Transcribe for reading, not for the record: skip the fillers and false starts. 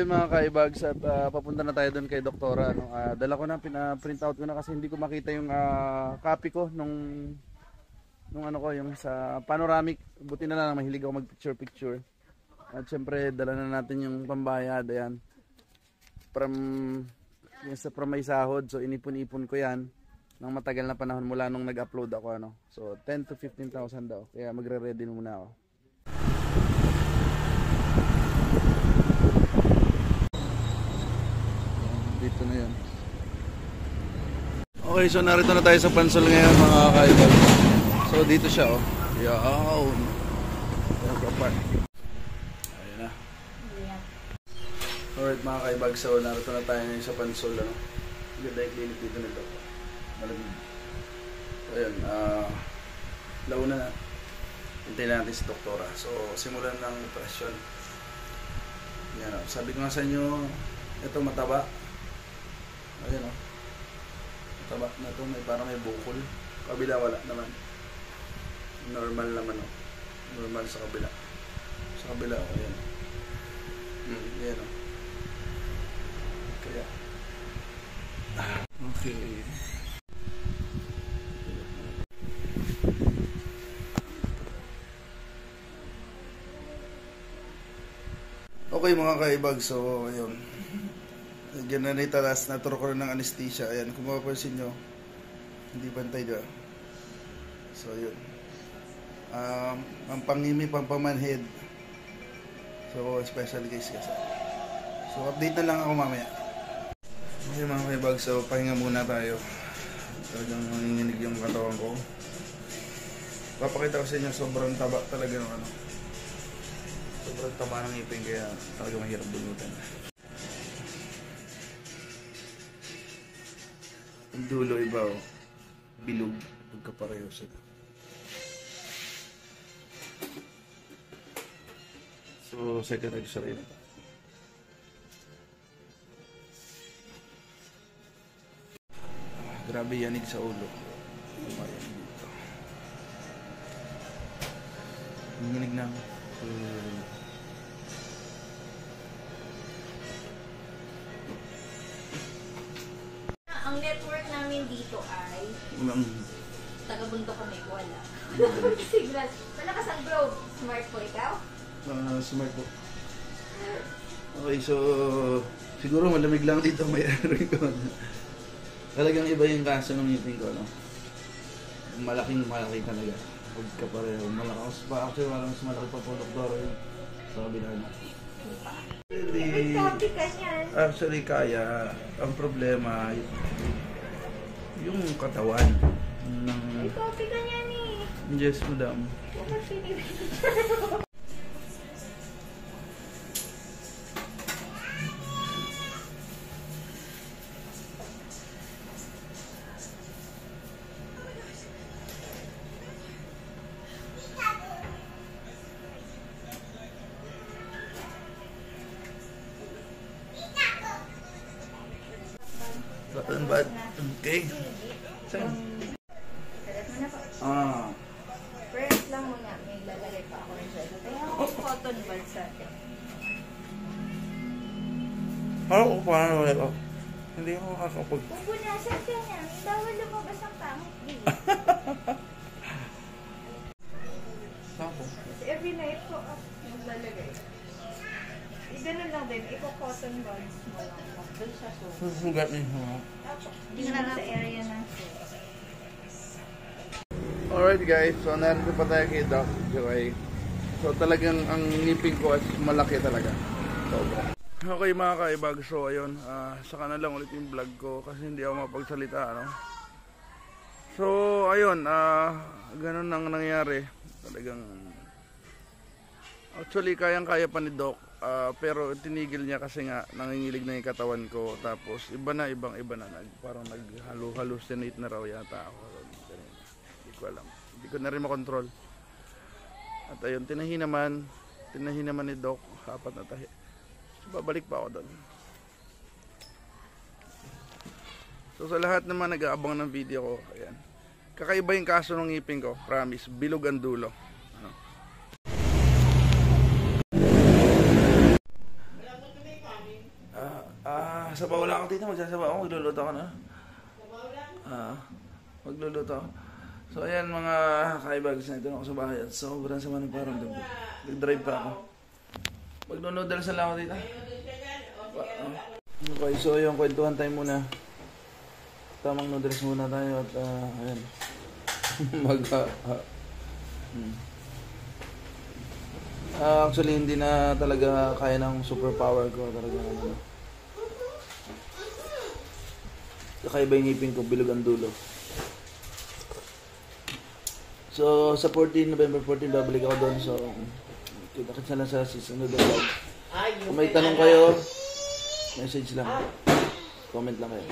yun mga kaibags at papunta na tayo doon kay doktora. Ano, dala ko na, pina-print out ko na kasi hindi ko makita yung copy ko nung ano ko, yung sa panoramic. Buti na lang mahilig ako mag-picture. At syempre dala na natin yung pambayad. Ayan. From may sahod. So inipon-ipon ko yan ng matagal na panahon mula nung nag-upload ako. Ano. So 10 to 15,000 daw. Kaya magre-ready muna ako. Dito na yan. Okay, so narito na tayo sa Pansol ngayon mga kaibags. So dito siya oh. Yawn. Ayun na. Alright mga kaibags, so narito na tayo ngayon sa Pansol. Ano? Ganda yung clinic dito nito. Malamig. So ayun, launa na. Hintayin natin si doktora. So simulan ng operasyon. Yan oh. Sabi ko nga sa inyo, ito mataba. Ayan o. Mataba na ito. Parang may bukol. Kabila wala naman. Normal naman o. Normal sa kabila. Sa kabila o. Ayan. Ayan o. Kaya. Okay. Okay mga kaibag. So ayun. Gananita last naturo ko ng anesthesia. Ayan, kung mapapansin nyo, hindi pantay dyan. So yun, ang pangimi, pampamanhead. So special case kasi. So update na lang ako mamaya. Okay mga kaibag, so pahinga muna tayo. Talagang nanginginig yung katawan ko. Papakita ko sa inyo, sobrang taba talaga ng ano. Sobrang taba ng ngipin, kaya talagang mahirap bunutan. Ang dulo iba o, bilog, pagkapareho sila. So, second x-ray na. Grabe yanig sa ulo. Lumayan dito. Nanginig na ako. Ang network namin dito ay taga-bundok kami, wala. Signal. Malakas ang globe. Smart po ikaw? Smart po. Okay, so siguro malamig lang dito may rin ko. Talagang iba yung kaso ng ngipin ko, no? Malaking talaga. Pagkapareho. Malakas pa. Actually, mas malaki pa po doktor yun. Sa kabila na. May topic ka yan. Actually, kaya. Ang problema, yung katawan. May topic ka yan eh. Yes, madam. Bakit pinibig? Cotton bud. Okay. Saan? Salat mo na po. First lang muna, may lalagay pa ako ng sweater. Kaya ako cotton bud sa atin. Parang paano ulit ako? Hindi ako makakapag... Kung bunasan ka niya, may bawal lumabas ang pangit. Ako? Every night po ako maglalagay. Ganun lang din, cotton buds mo lang. Doon sa suit. Susugat niyo. Hindi na sa area na suit. Alright guys, so nandito pa tayo kay Doc Joy. So talagang ang ngipin ko is malaki talaga. Sobra. Okay mga kaibag, so ayun, saka na lang ulit yung vlog ko kasi hindi ako mapagsalita, ano. So ayun, ganun ang nangyari. Talagang actually kayang-kaya pa ni Doc. Pero tinigil niya kasi nga nangingilig na yung katawan ko, tapos iba na, ibang-iba na, parang nag-hallucinate na raw yata ako. Hindi ko alam, hindi ko na rin makontrol. At ayun, tinahi naman ni Doc, 4 na tahi. So babalik pa ako doon. So sa lahat naman nag-aabang ng video ko, ayan, kakaiba yung kaso ng ngipin ko, promise, bilog ang dulo. Sabaw lang ako dito. Magsasabaw ako. Magluluto ako na. Magluluto ako. So ayan mga kaibags, na ito na ako sa bahay at sobrang sama ng paramdam ko. Nag-drive pa ako. Magno-noodles na lang ako dito. Okay, so yung kwentuhan tayo muna. Tamang noodles muna tayo at ayan. Actually hindi na talaga kaya ng superpower ko talaga. Kakaiba yung ngipin ko, bilog ang dulo. So, sa 14, November 14, babalik ako doon. So, kita-kits na lang sa susunod na vlog. Kung may tanong kayo, message lang. Comment lang kayo.